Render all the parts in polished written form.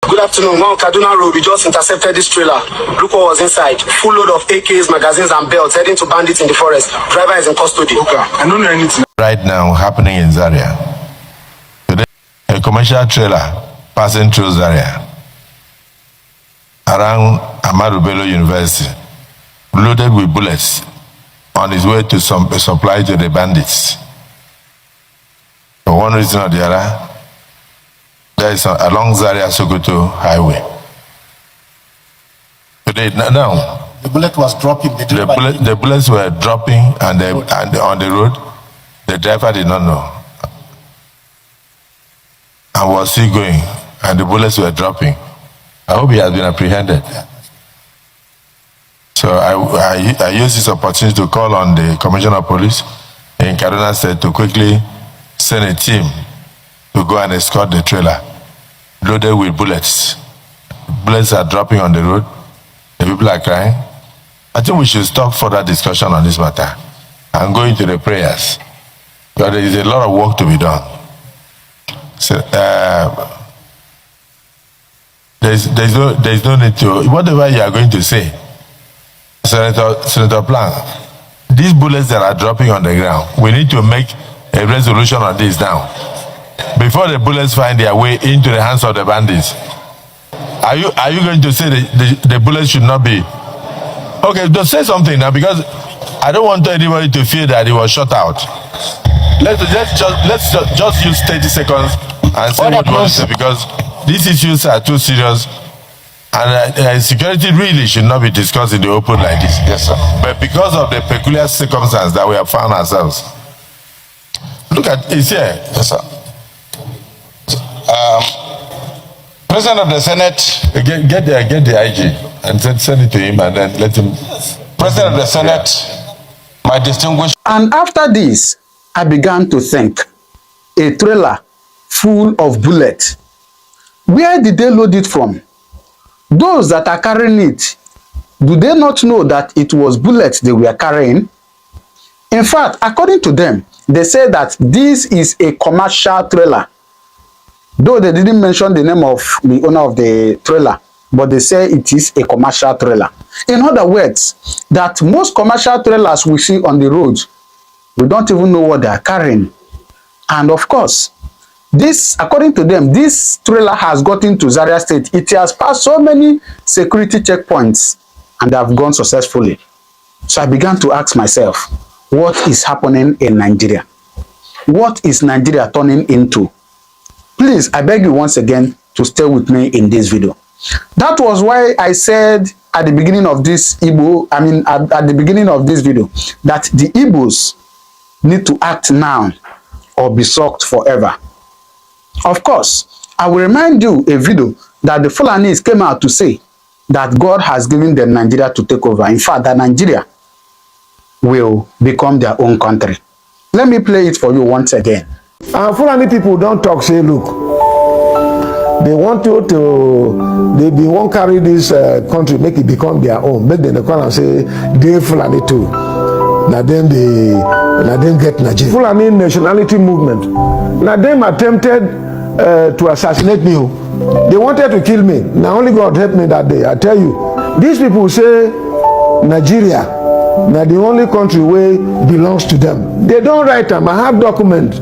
Good afternoon. Now Kaduna Road, we just intercepted this trailer. Look what was inside. Full load of AKs, magazines, and belts heading to bandits in the forest. Driver is in custody. Okay. I don't know anything. Right now, happening in Zaria. Today, a commercial trailer passing through Zaria around Ahmadu Bello University, loaded with bullets, on his way to supply to the bandits. For one reason or the other, there is along Zaria Sokoto highway. Today, now the bullet was dropping. The bullets were dropping, and on the road, the driver did not know, and was still going, and the bullets were dropping. I hope he has been apprehended. So I use this opportunity to call on the Commissioner of Police in Kaduna State to quickly send a team to go and escort the trailer loaded with bullets. Bullets are dropping on the road. The people are crying. I think we should stop further discussion on this matter and go into the prayers, because there is a lot of work to be done. So, there's no need to, whatever you are going to say, Senator Plank, these bullets that are dropping on the ground, we need to make a resolution on this now before the bullets find their way into the hands of the bandits. Are you going to say the bullets should not be? Okay, just say something now, because I don't want anybody to feel that it was shot out. Let's just use 30 seconds and say what we want to say, because these issues are too serious, and security really should not be discussed in the open like this. Yes, sir. But because of the peculiar circumstance that we have found ourselves, look at it's here. Yes, sir. President of the Senate, get the IG and send it to him, and then let him. President of the Senate, my distinguished. And after this, I began to think, a trailer full of bullets. Where did they load it from? Those that are carrying it, do they not know that it was bullets they were carrying? In fact, according to them, they say that this is a commercial trailer. Though they didn't mention the name of the owner of the trailer, but they say it is a commercial trailer. In other words, that most commercial trailers we see on the road, we don't even know what they are carrying. And of course, this, according to them, this trailer has gotten to Zaria State. It has passed so many security checkpoints and they have gone successfully. So I began to ask myself, what is happening in Nigeria? What is Nigeria turning into? Please, I beg you once again to stay with me in this video. That was why I said at the beginning of this at the beginning of this video, that the Igbos need to act now or be socked forever. Of course, I will remind you a video that the Fulanis came out to say that God has given them Nigeria to take over. In fact, that Nigeria will become their own country. Let me play it for you once again. Fulani people don't talk, say, look, they want you to, they won't carry this country, make it become their own. Make them call and say, they Fulani too. Now then get Nigeria. Fulani nationality movement. Now them attempted to assassinate me. They wanted to kill me. Now only God helped me that day. I tell you, these people say Nigeria, now the only country where belongs to them. They don't write them. I have documents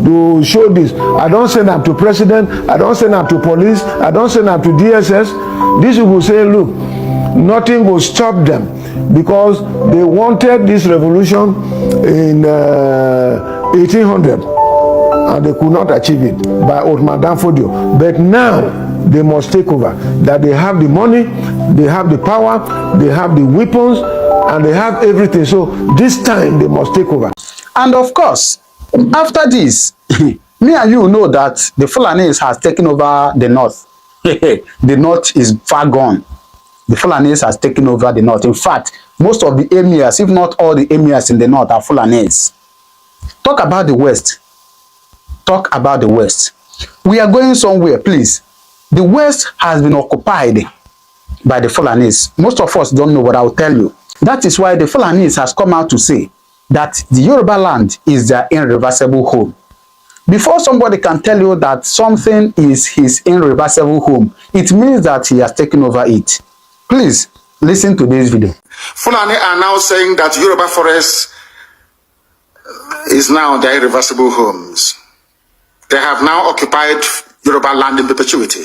to show this. I don't send them to president. I don't send them to police. I don't send them to DSS. These people say, look, nothing will stop them, because they wanted this revolution in 1800 and they could not achieve it by Ottoman Danfodio. But now they must take over. That they have the money, they have the power, they have the weapons, and they have everything. So this time they must take over. And of course, after this, me and you know that the Fulanis has taken over the north. The north is far gone. The Fulanis has taken over the north. In fact, most of the emirs, if not all the emirs in the north, are Fulanis. Talk about the west. Talk about the west. We are going somewhere, please. The west has been occupied by the Fulanis. Most of us don't know, what I will tell you. That is why the Fulanis has come out to say that the Yoruba land is their irreversible home. Before somebody can tell you that something is his irreversible home, it means that he has taken over it. Please listen to this video. Fulani are now saying that Yoruba forest is now their irreversible homes. They have now occupied Yoruba land in perpetuity.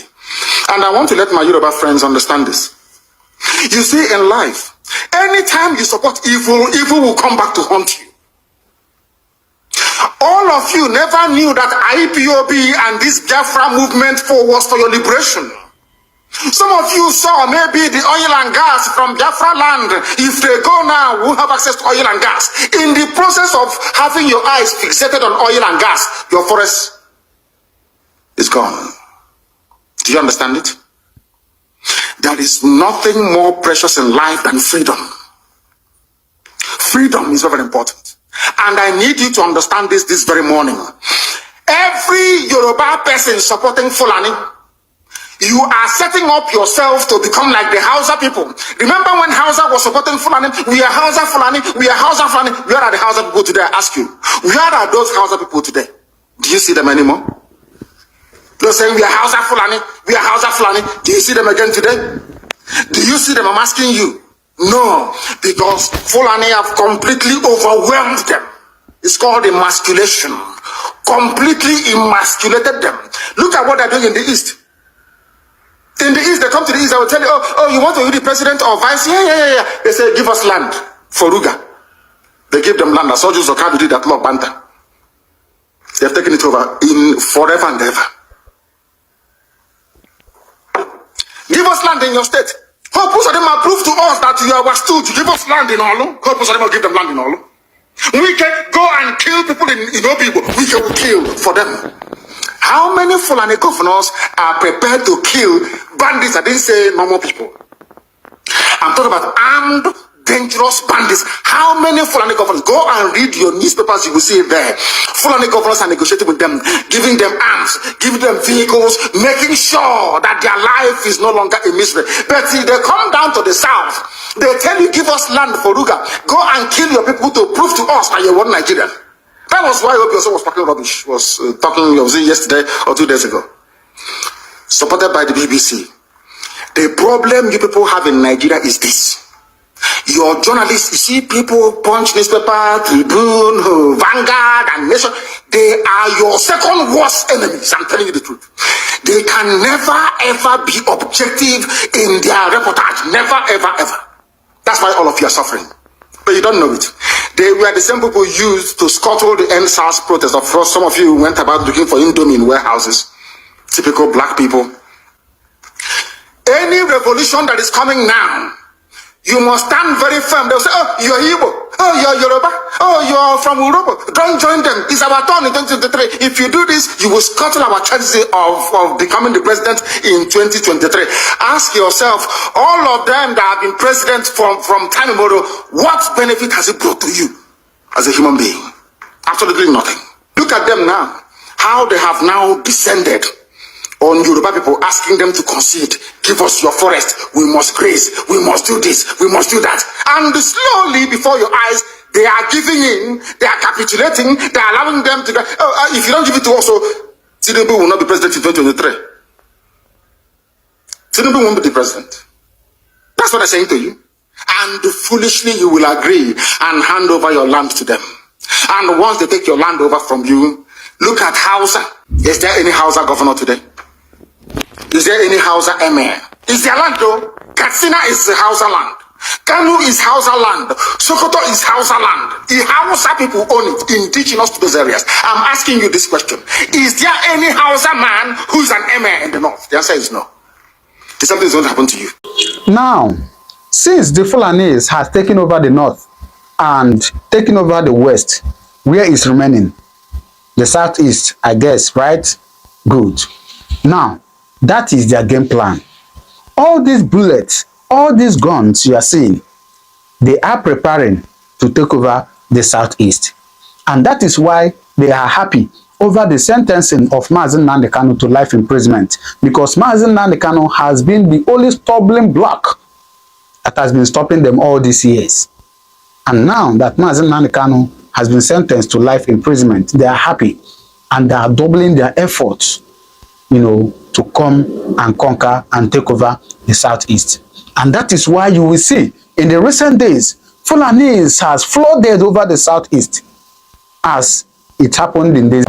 And I want to let my Yoruba friends understand this. You see, in life, anytime you support evil, evil will come back to haunt you. All of you never knew that IPOB and this Biafra movement was for your liberation. Some of you saw maybe the oil and gas from Biafra land. If they go now, we'll have access to oil and gas. In the process of having your eyes fixated on oil and gas, your forest is gone. Do you understand it? There is nothing more precious in life than freedom. Freedom is very important. And I need you to understand this very morning. Every Yoruba person supporting Fulani, you are setting up yourself to become like the Hausa people. Remember when Hausa was supporting Fulani? We are Hausa Fulani, we are Hausa Fulani. Where are the Hausa people today? I ask you. Where are those Hausa people today? Do you see them anymore? They're saying we are Hausa Fulani, we are Hausa Fulani. Do you see them again today? Do you see them? I'm asking you. No, because Fulani have completely overwhelmed them. It's called emasculation. Completely emasculated them. Look at what they're doing in the East. In the East, they come to the East, I will tell you, oh, you want to be the president or vice? Yeah. They say, give us land for Ruga. They give them land. As soldiers of Kabi did that law, Banta. They have taken it over in forever and ever. Give us land in your state. Hope of them prove to us that you are stood to give us land in Olu. Hope of them will give them land in Olu. We can go and kill people in Obibo. We can kill for them. How many Fulani governors are prepared to kill bandits? I didn't say normal people. I'm talking about armed, dangerous bandits. How many Fulani governors? Go and read your newspapers, you will see it there. Fulani governors are negotiating with them, giving them arms, giving them vehicles, making sure that their life is no longer a misery. But if they come down to the south, they tell you, give us land for Ruga. Go and kill your people to prove to us that you're one Nigerian. That was why Obi was talking rubbish, was yesterday or 2 days ago. Supported by the BBC. The problem you people have in Nigeria is this. Your journalists, you see people, Punch newspaper, Tribune, Vanguard, and Nation, they are your second worst enemies. I'm telling you the truth. They can never ever be objective in their reportage. Never, ever, ever. That's why all of you are suffering. But you don't know it. They were the same people used to scuttle the NSAS protest. Of course, some of you went about looking for Indomie in warehouses. Typical black people. Any revolution that is coming now, you must stand very firm. They'll say, oh, you're Igbo. Oh, you're Yoruba. Oh, you're from Urobo. Don't join them. It's our turn in 2023. If you do this, you will scuttle our chances of becoming the president in 2023. Ask yourself, all of them that have been president from time immemorial, what benefit has it brought to you as a human being? Absolutely nothing. Look at them now. How they have now descended on Yoruba people, asking them to concede, give us your forest, we must graze, we must do this, we must do that. And slowly before your eyes, they are giving in, they are capitulating, they are allowing them to go, if you don't give it to us, Tinubu will not be president in 2023. Tinubu won't be the president. That's what I'm saying to you. And foolishly you will agree and hand over your land to them. And once they take your land over from you, look at Hausa. Is there any Hausa governor today? Is there any Hausa emir? Is there land though? Katsina is Hausa land. Kanu is Hausa land. Sokoto is Hausa land. The Hausa people own it, indigenous to those areas. I'm asking you this question. Is there any Hausa man who's an emir in the north? The answer is no. Something's going to happen to you. Now, since the Fulanis has taken over the north and taken over the west, where is remaining? The southeast, I guess, right? Good. Now, that is their game plan. All these bullets, all these guns you are seeing, they are preparing to take over the southeast. And that is why they are happy over the sentencing of Mazen Nnamdi Kanu to life imprisonment. Because Mazen Nnamdi Kanu has been the only stumbling block that has been stopping them all these years. And now that Mazen Nnamdi Kanu has been sentenced to life imprisonment, they are happy. and they are doubling their efforts, to come and conquer and take over the southeast. And that is why you will see in the recent days, Fulani has flooded over the southeast as it happened in this.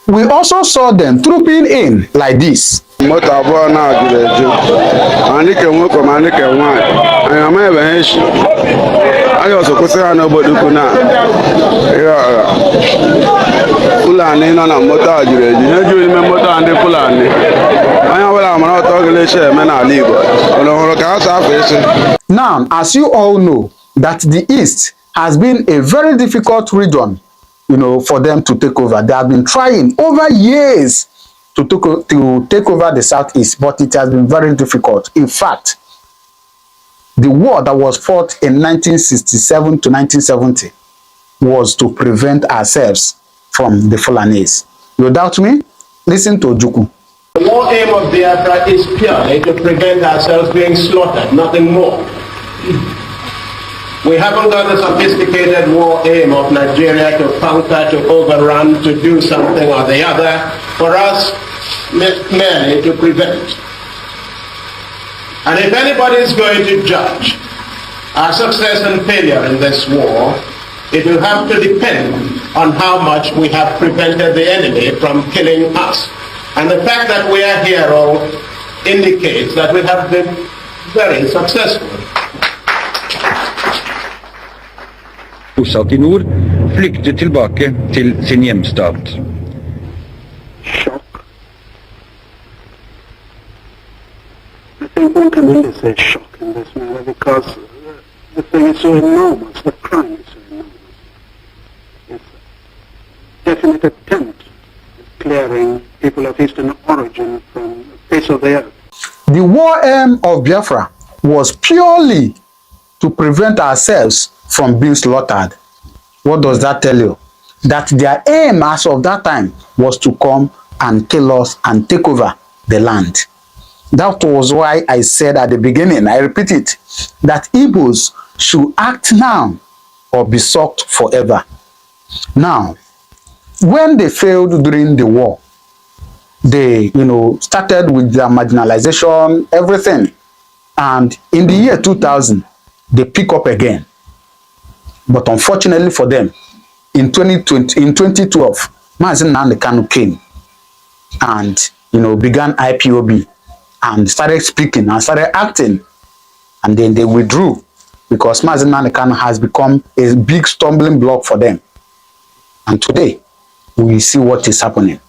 We also saw them trooping in like this. Moto abụọ na-ajụrụ eju anyị ke nwoke ma anyị ke nwaanyị anyị amaghị ebe ha echi anyị ọzọ kwụsị ha n'obodo ukwu na Fulani nọ na moto a jụrụ eju ihe jụrụ ime moto a ndị Fulani onye ọbụla mara ọtọ ọ ga-eche eme n'ala Igbo ụlọ hụrụ ka ha saa afọ isi. Now, as you all know, that the East has been a very difficult region, for them to take over. They have been trying over years to take over the Southeast, but it has been very difficult. In fact, the war that was fought in 1967 to 1970 was to prevent ourselves from the Fulanis. You doubt me? Listen to Ojukwu. The war aim of Biafra is purely to prevent ourselves being slaughtered, nothing more. We haven't got the sophisticated war aim of Nigeria to conquer, to overrun, to do something or the other. For us, merely to prevent. And if anybody is going to judge our success and failure in this war, it will have to depend on how much we have prevented the enemy from killing us. And the fact that we are here all indicates that we have been very successful. Bosatt i nord, flyktet tilbake til sin hjemstat. Shock. I think one can really say shock in this matter because the thing is so enormous, the crime is so enormous. It's a definite attempt at clearing people of Eastern origin from the face of the earth. The war aim of Biafra was purely to prevent ourselves from being slaughtered. What does that tell you? That their aim as of that time was to come and kill us and take over the land. That was why I said at the beginning, I repeat it, that Igbos should act now or be sucked forever. Now, when they failed during the war, they, started with their marginalization, everything. And in the year 2000, they pick up again. But unfortunately for them, in 2012, Mazen Nnamdi Kanu came and, began IPOB and started speaking and started acting. And then they withdrew because Mazen Nnamdi Kanu has become a big stumbling block for them. And today, we see what is happening.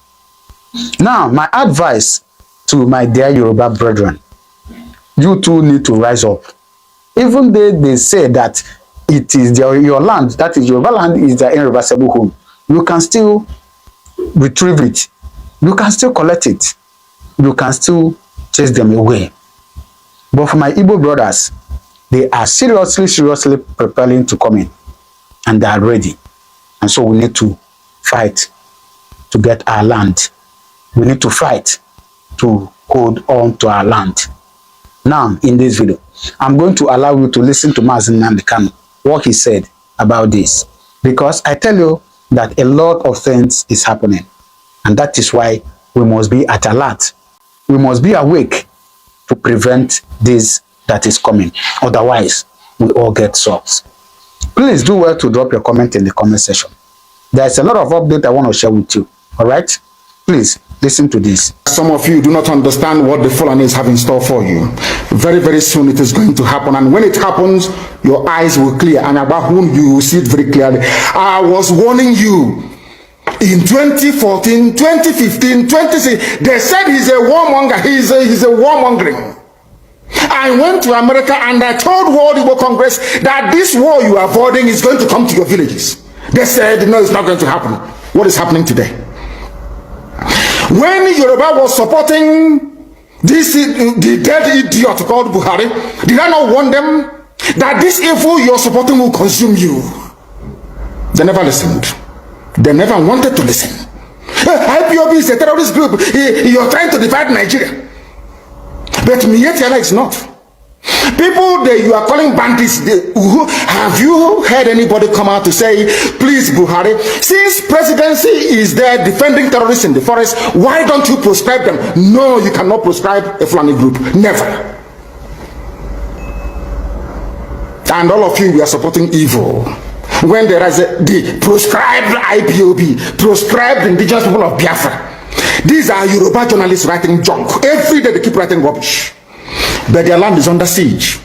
Now, my advice to my dear Yoruba brethren, you too need to rise up. Even though they say that it is your land, that is Yoruba land, is their irreversible home, you can still retrieve it. You can still collect it. You can still chase them away. But for my Igbo brothers, they are seriously preparing to come in. And they are ready. And so we need to fight to get our land. We need to fight to hold on to our land. Now, in this video, I'm going to allow you to listen to Mazen Nnamdi Kanu, what he said about this. Because I tell you that a lot of things is happening. And that is why we must be at alert. We must be awake to prevent this that is coming. Otherwise, we all get soaked. Please do well to drop your comment in the comment section. There's a lot of updates I want to share with you. All right? Please listen to this. Some of you do not understand what the Fulanis have in store for you. Very, very soon it is going to happen. And when it happens, your eyes will clear. And about whom you will see it very clearly. I was warning you. In 2014, 2015, 2016, they said he's a warmonger. He's a warmongering. I went to America and I told World Igbo Congress that this war you are avoiding is going to come to your villages. They said, no, it's not going to happen. What is happening today? When Yoruba was supporting the dead idiot called Buhari, did I not warn them that this evil you're supporting will consume you? They never listened. They never wanted to listen. IPOB is a terrorist group. You're trying to divide Nigeria. But Mietiala is not. People that you are calling bandits, have you heard anybody come out to say, please Buhari, since presidency is there defending terrorists in the forest, why don't you proscribe them? No, you cannot proscribe a Fulani group. Never. And all of you, we are supporting evil. When there is the proscribed IPOB, proscribed indigenous people of Biafra. These are Yoruba journalists writing junk. Every day they keep writing rubbish. But their land is under siege.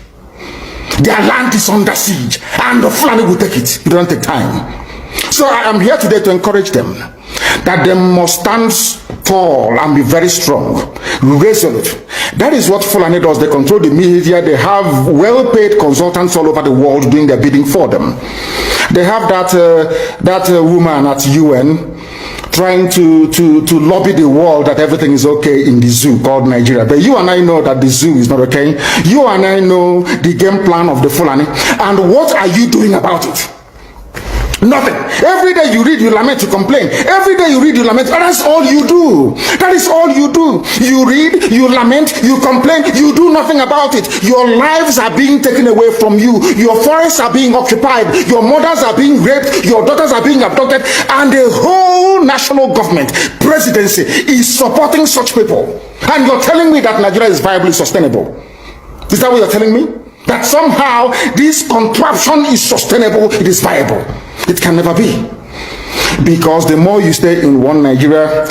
Their land is under siege. And the Fulani will take it. It don't take time. So I am here today to encourage them that they must stand tall and be very strong, resolute. That is what Fulani does. They control the media. They have well-paid consultants all over the world doing their bidding for them. They have that woman at UN trying to lobby the world that everything is okay in the zoo called Nigeria. But you and I know that the zoo is not okay. You and I know the game plan of the Fulani. And what are you doing about it? Nothing. Every day you read, you lament, you complain. Every day you read, you lament. That's all you do. That is all you do. You read, you lament, you complain. You do nothing about it. Your lives are being taken away from you. Your forests are being occupied. Your mothers are being raped. Your daughters are being abducted. And the whole national government, presidency, is supporting such people. And you're telling me that Nigeria is viably sustainable. Is that what you're telling me? That somehow this contraption is sustainable, it is viable. It can never be. Because the more you stay in one Nigeria,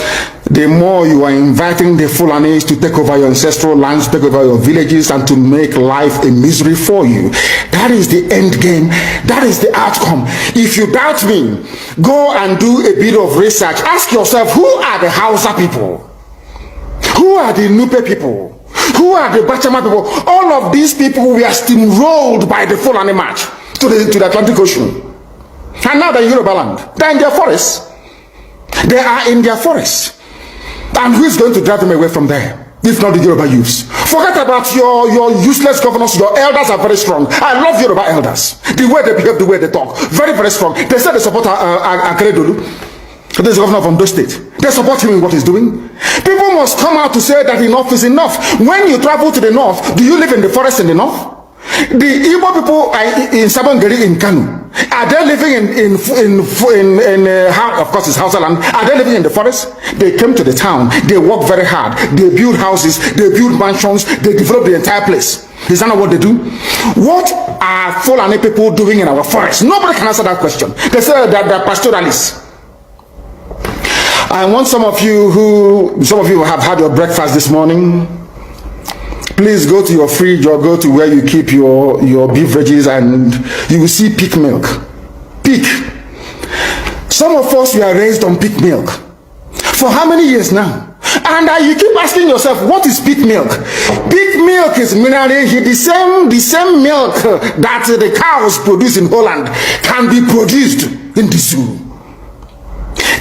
the more you are inviting the Fulanis to take over your ancestral lands, take over your villages, and to make life a misery for you. That is the end game. That is the outcome. If you doubt me, go and do a bit of research. Ask yourself, who are the Hausa people? Who are the Nupe people? Who are the Bachama people? All of these people were steamrolled by the Fulani march to the Atlantic Ocean. And now they're in Yoruba land. They're in their forests. They are in their forests. And who is going to drive them away from there? If not the Yoruba youths. Forget about your useless governors. Your elders are very strong. I love Yoruba elders. The way they behave, the way they talk. Very, very strong. They said they support Akeredolu. This is the governor of Ondo State. They support him in what he's doing. People must come out to say that enough is enough. When you travel to the north, do you live in the forest in the north? The Igbo people in Sabongeri in Kanu, are they living of course it's Hausa land, are they living in the forest? They came to the town, they work very hard, they build houses, they build mansions, they develop the entire place. Is that not what they do? What are Fulani people doing in our forest? Nobody can answer that question. They say that they're pastoralists. I want some of you who have had your breakfast this morning, please go to your fridge or go to where you keep your beverages and you will see pig milk. Pig. Some of us were raised on pig milk. For how many years now? And you keep asking yourself, what is pig milk? Pig milk is mineral. The same milk that the cows produce in Holland can be produced in the zoo.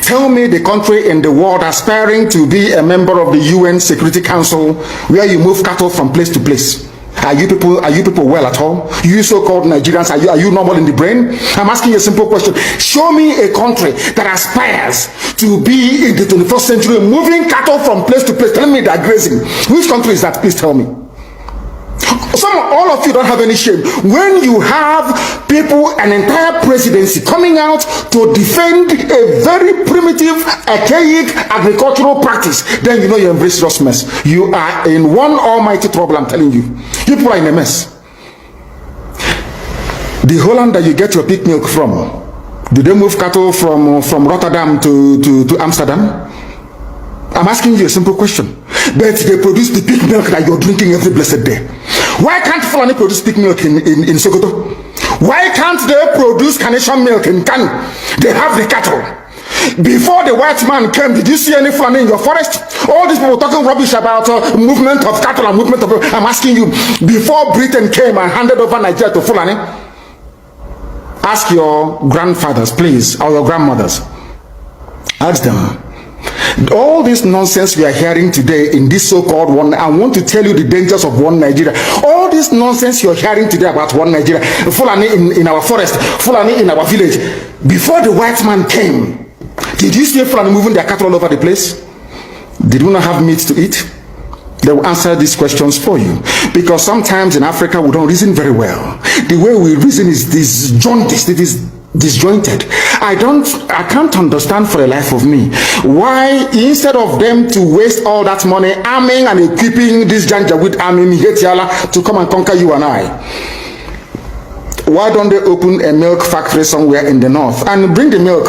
Tell me the country in the world aspiring to be a member of the UN Security Council where you move cattle from place to place. Are you people well at all? You so-called Nigerians, are you normal in the brain? I'm asking you a simple question. Show me a country that aspires to be in the 21st century moving cattle from place to place. Tell me they're grazing. Which country is that? Please tell me. All of you don't have any shame. When you have people, an entire presidency coming out to defend a very primitive, archaic agricultural practice, then you know you're in very serious mess. You are in one almighty trouble, I'm telling you. People are in a mess. The Holland that you get your pig milk from, do they move cattle from Rotterdam to Amsterdam? I'm asking you a simple question. But they produce the pig milk that you're drinking every blessed day. Why can't Fulani produce pig milk in Sokoto? Why can't they produce carnation milk in Kanu? They have the cattle. Before the white man came, did you see any Fulani in your forest? All these people talking rubbish about movement of cattle and movement of... I'm asking you, before Britain came and handed over Nigeria to Fulani, ask your grandfathers, please, or your grandmothers. Ask them. All this nonsense we are hearing today in this so-called one, I want to tell you the dangers of one Nigeria. All this nonsense you're hearing today about one Nigeria, Fulani in our forest, Fulani in our village. Before the white man came, Did you see Fulani moving their cattle all over the place? Did we not have meat to eat? They will answer these questions for you. Because sometimes in Africa, we don't reason very well. The way we reason is disjointed. It is disjointed. I can't understand for the life of me why instead of them to waste all that money arming and equipping this Janjaweed army Hetiala to come and conquer you and I, why don't they open a milk factory somewhere in the north and bring the milk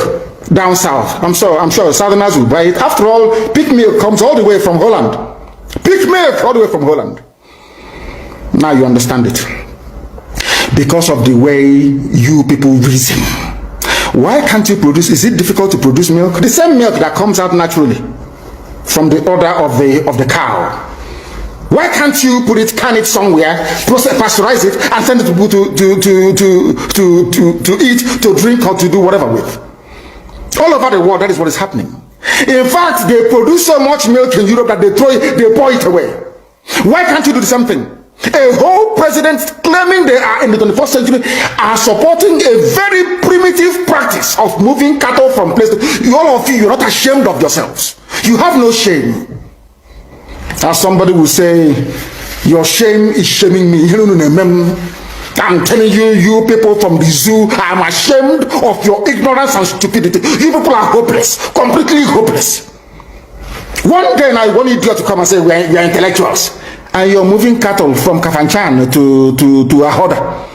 down south? I'm sure Southerners will buy it. After all, pig milk comes all the way from Holland. Pig milk all the way from Holland. Now you understand it. Because of the way you people reason. Why can't you produce? Is it difficult to produce milk? The same milk that comes out naturally from the udder of the cow. Why can't you can it somewhere, pasteurize it, and send it to people to eat, to drink, or to do whatever with? All over the world, that is what is happening. In fact, they produce so much milk in Europe that they pour it away. Why can't you do the same thing? A whole president claiming they are in the 21st century are supporting a very primitive practice of moving cattle from place to all of you, you're not ashamed of yourselves. You have no shame. As somebody will say, your shame is shaming me. I'm telling you, you people from the zoo, I'm ashamed of your ignorance and stupidity. You people are hopeless, completely hopeless. One day I want idiot to come and say, we are intellectuals. And you're moving cattle from Kafanchan to Ahoda.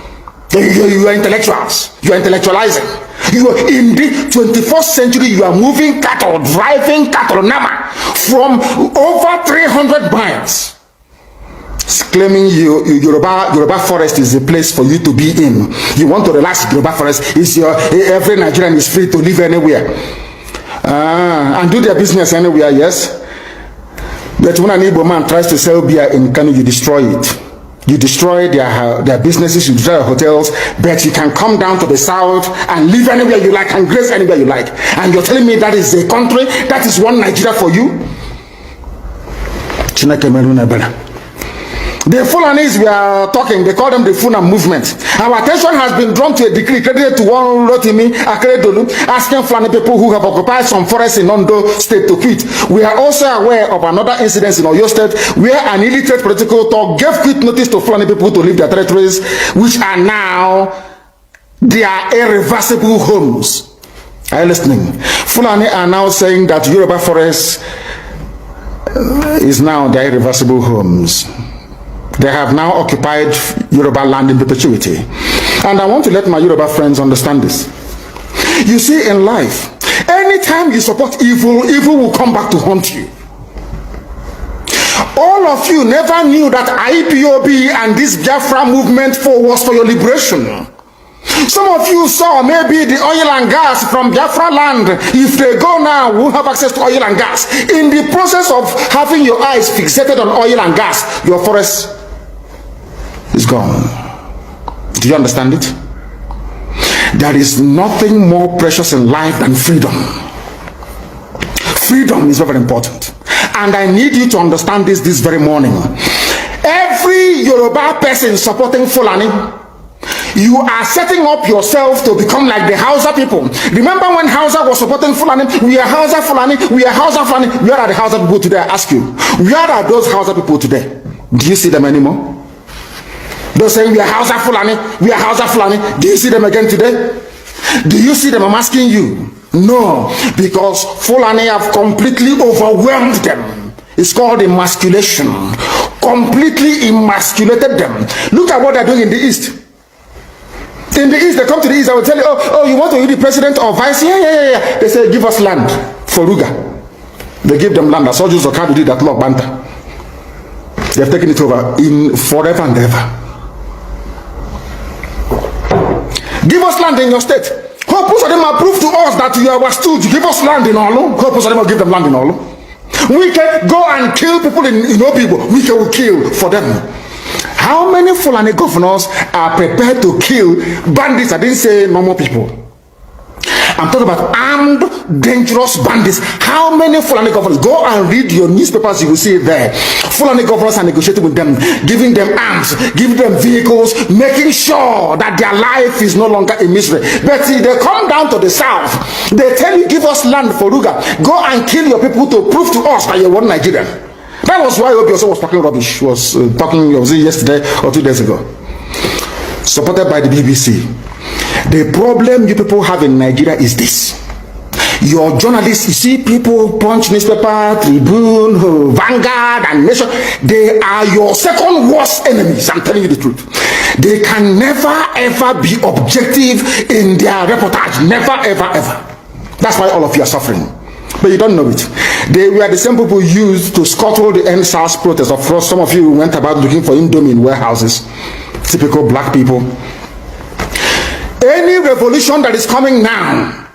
You are intellectuals. You are intellectualizing. You are in the 21st century. You are moving cattle, driving cattle nama from over 300 miles. Claiming Yoruba forest is a place for you to be in. You want to relax. Yoruba forest is every Nigerian is free to live anywhere and do their business anywhere. Yes. But when an Igbo man tries to sell beer in Kano, you destroy it. You destroy their businesses, you destroy their hotels, but you can come down to the south and live anywhere you like and graze anywhere you like. And you're telling me that is a country, that is one Nigeria for you? The Fulanis we are talking, they call them the Funa movement. Our attention has been drawn to a decree credited to one Rotimi Akeredolu asking Fulani people who have occupied some forests in Ondo state to quit. We are also aware of another incident in Oyo state where an illiterate political talk gave quit notice to Fulani people to leave their territories, which are now their irreversible homes. Are you listening? Fulani are now saying that Yoruba forest is now their irreversible homes. They have now occupied Yoruba land in perpetuity. And I want to let my Yoruba friends understand this. You see, in life, anytime you support evil, evil will come back to haunt you. All of you never knew that IPOB and this Biafra movement was for your liberation. Some of you saw maybe the oil and gas from Biafra land. If they go now, we'll have access to oil and gas. In the process of having your eyes fixated on oil and gas, your forest is gone. Do you understand it? There is nothing more precious in life than freedom. Freedom is very important. And I need you to understand this very morning. Every Yoruba person supporting Fulani, you are setting up yourself to become like the Hausa people. Remember when Hausa was supporting Fulani? We are Hausa Fulani, we are Hausa Fulani. Where are the Hausa people today? I ask you. Where are those Hausa people today? Do you see them anymore? They're saying we are Hausa Fulani, we are Hausa Fulani. Do you see them again today? Do you see them? I'm asking you. No, because Fulani have completely overwhelmed them. It's called emasculation. Completely emasculated them. Look at what they're doing in the East. In the East, they come to the East, I will tell you, oh, you want to be the president or vice? Yeah. They say, give us land for Ruga. They give them land. As soldiers of Kadu did that law, Banta. They have taken it over in forever and ever. Give us land in your state. Hope of them prove to us that you are stooge. Give us land in Olu. Hope of them give them land in Olu. We can go and kill people in Obibo. We can kill for them. How many Fulani governors are prepared to kill bandits? I didn't say normal people. I'm talking about armed, dangerous bandits. How many Fulani governors? Go and read your newspapers, you will see it there. Fulani governors are negotiating with them, giving them arms, giving them vehicles, making sure that their life is no longer a misery. But see, they come down to the south, they tell you, give us land for Ruga. Go and kill your people to prove to us that you're one Nigerian. That was why Obi also was talking rubbish, was was it yesterday or 2 days ago. Supported by the BBC. The problem you people have in Nigeria is this. Your journalists, you see people, Punch newspaper, Tribune, Vanguard, and Nation, they are your second worst enemies. I'm telling you the truth. They can never ever be objective in their reportage. Never ever ever. That's why all of you are suffering. But you don't know it. They were the same people used to scuttle the NSAS protest. Of course, some of you went about looking for Indomie in warehouses. Typical black people. Any revolution that is coming now,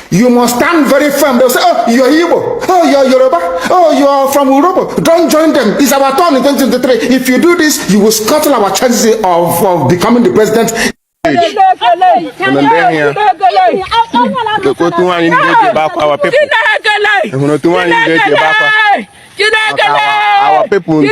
you must stand very firm. They'll say, oh, you're Igbo. Oh, you're Yoruba. Oh, you're from Urobo. Don't join them. It's our turn in 2023. If you do this, you will scuttle our chances of becoming the president. Our people.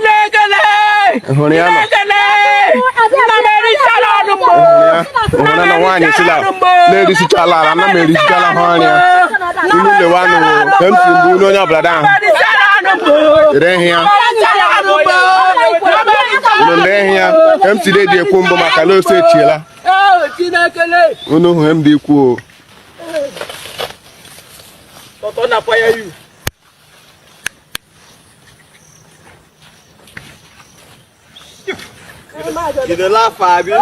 You don't laugh, Fabi. You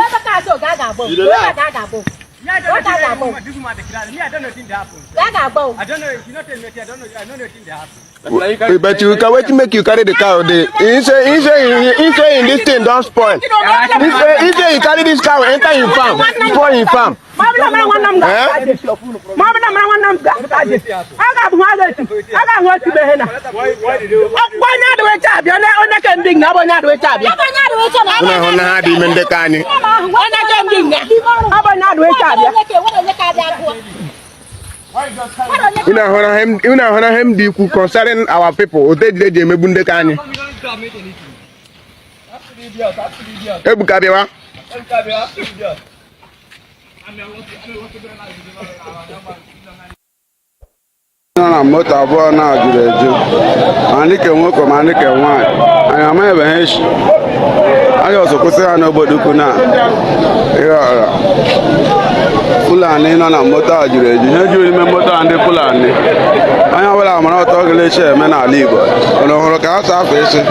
don't laugh. I don't know things happen. I don't know. You not tell me. I don't know. I know nothing happen. But you can wait to make you carry the cow. In this thing don't spoil. He say you carry this cow, enter in farm, pour in farm. Concerning our people, na moto abụọ na juru eju manike nwoke manike nwanyị anyị amaghị ebe ha echi anyị ọzọ kwụsị ha n'obodo ukwu na Fulani nọ na moto a juru eju ihe juru ime moto a ndị Fulani onye ọbụla mara ọtọ gelechi eme n'ala Igbo ọ hụrụ ka ha saa afọ isi